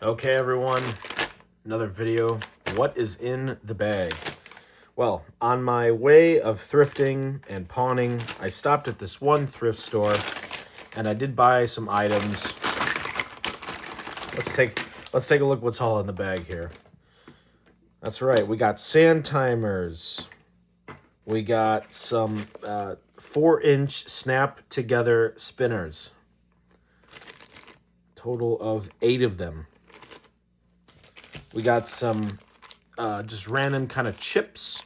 Okay, everyone, another video. What is in the bag? Well, on my way of thrifting and pawning, I stopped at this one thrift store, and I did buy some items. Let's take a look what's all in the bag here. That's right, we got sand timers. We got some 4-inch snap together spinners. Total of 8 of them. We got some just random kind of chips.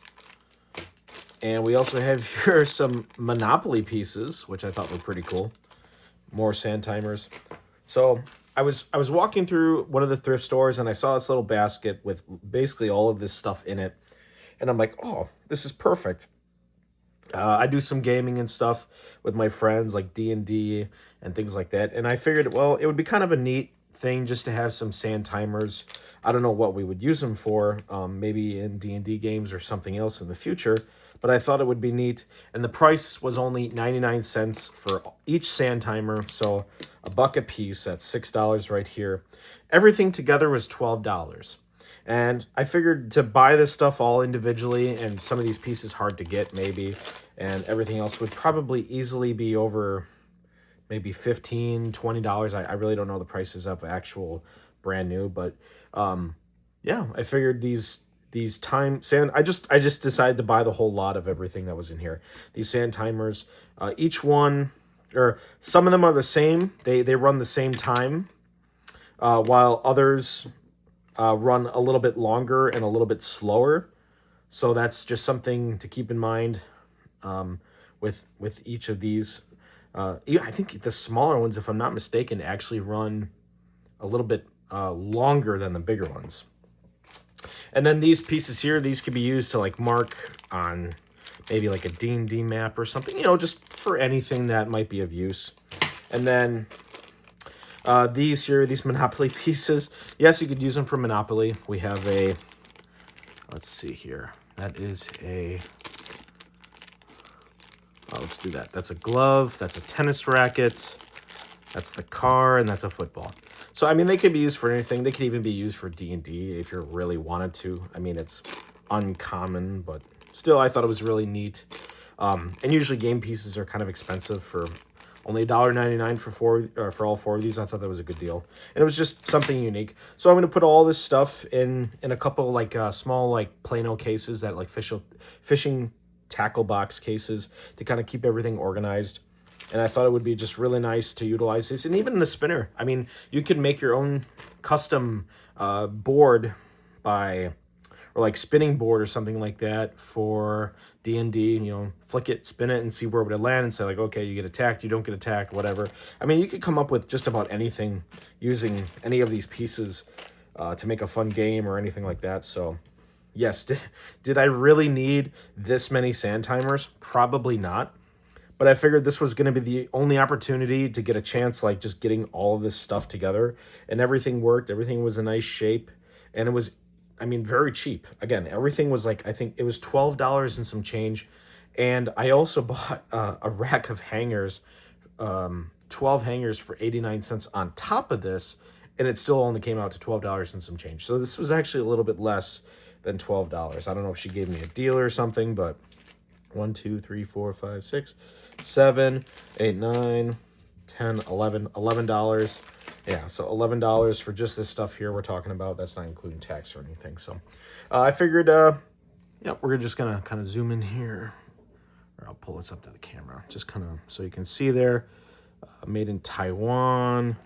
And we also have here some Monopoly pieces, which I thought were pretty cool. More sand timers. So I was walking through one of the thrift stores and I saw this little basket with basically all of this stuff in it. And I'm like, oh, this is perfect. I do some gaming and stuff with my friends, like D&D and things like that. And I figured, well, it would be kind of a neat thing just to have some sand timers. I don't know what we would use them for, maybe in D&D games or something else in the future. But I thought it would be neat. And the price was only 99 cents for each sand timer. So $1 a piece, that's $6 right here. Everything together was $12. And I figured to buy this stuff all individually, and some of these pieces hard to get maybe, and everything else would probably easily be over maybe $15, $20. I really don't know the prices of actual brand new, but yeah, I figured these sand, I just decided to buy the whole lot of everything that was in here. These sand timers, each one, or some of them are the same. They run the same time, while others run a little bit longer and a little bit slower. So that's just something to keep in mind with each of these. I think the smaller ones, if I'm not mistaken, actually run a little bit longer than the bigger ones. And then these pieces here, these could be used to like mark on maybe like a D&D map or something, just for anything that might be of use. And then these Monopoly pieces, yes, you could use them for Monopoly. We have let's see here. That is let's do that. That's a glove, that's a tennis racket, that's the car, and that's a football. So, I mean, they could be used for anything. They could even be used for D&D if you really wanted to. I mean, it's uncommon, but still, I thought it was really neat. And usually game pieces are kind of expensive for only $1.99 for all 4 of these. I thought that was a good deal. And it was just something unique. So I'm going to put all this stuff in a couple like small like Plano cases, that like fishing tackle box cases, to kind of keep everything organized. And I thought it would be just really nice to utilize this. And even the spinner. I mean, you could make your own custom board or like spinning board or something like that for D&D, flick it, spin it, and see where it would land, and say like, okay, you get attacked, you don't get attacked, whatever. I mean, you could come up with just about anything using any of these pieces to make a fun game or anything like that. So yes, did I really need this many sand timers? Probably not. But I figured this was going to be the only opportunity to get a chance, like just getting all of this stuff together. And everything worked. Everything was a nice shape. And it was, I mean, very cheap. Again, everything was like, I think it was $12 and some change. And I also bought a rack of hangers, 12 hangers for 89 cents on top of this. And it still only came out to $12 and some change. So this was actually a little bit less than $12. I don't know if she gave me a deal or something, but 1, 2, 3, 4, 5, 6, 7, 8, 9, 10, 11, $11. Yeah, so $11 for just this stuff here we're talking about. That's not including tax or anything. So I figured, yeah, we're just going to kind of zoom in here. Or I'll pull this up to the camera, just kind of so you can see there. Made in Taiwan,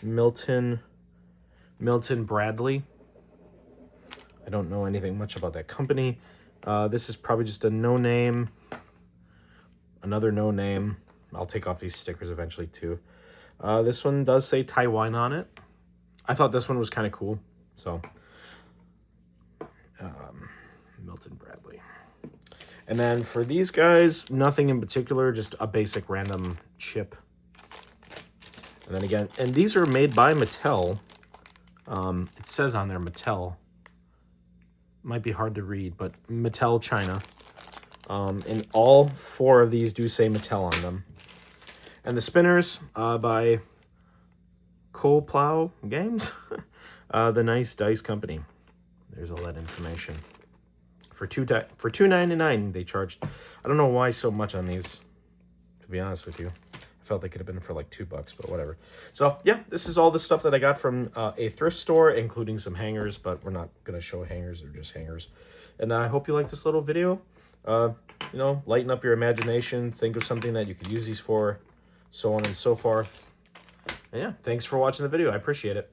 Milton Bradley. I don't know anything much about that company. This is probably just a no-name. Another no-name. I'll take off these stickers eventually too. This one does say Taiwan on it. I thought this one was kind of cool. So, Milton Bradley. And then for these guys, nothing in particular, just a basic random chip. And then again, and these are made by Mattel. It says on there Mattel. Might be hard to read, but Mattel China. And all 4 of these do say Mattel on them. And the spinners by Coal Plow Games. The Nice Dice Company. There's all that information. For $2.99 they charged. I don't know why so much on these, to be honest with you. I felt they could have been for like $2, but whatever. So yeah, this is all the stuff that I got from a thrift store, including some hangers, but we're not gonna show hangers, they're just hangers. And I hope you like this little video. You know, lighten up your imagination, think of something that you could use these for, so on and so forth. And yeah, thanks for watching the video. I appreciate it.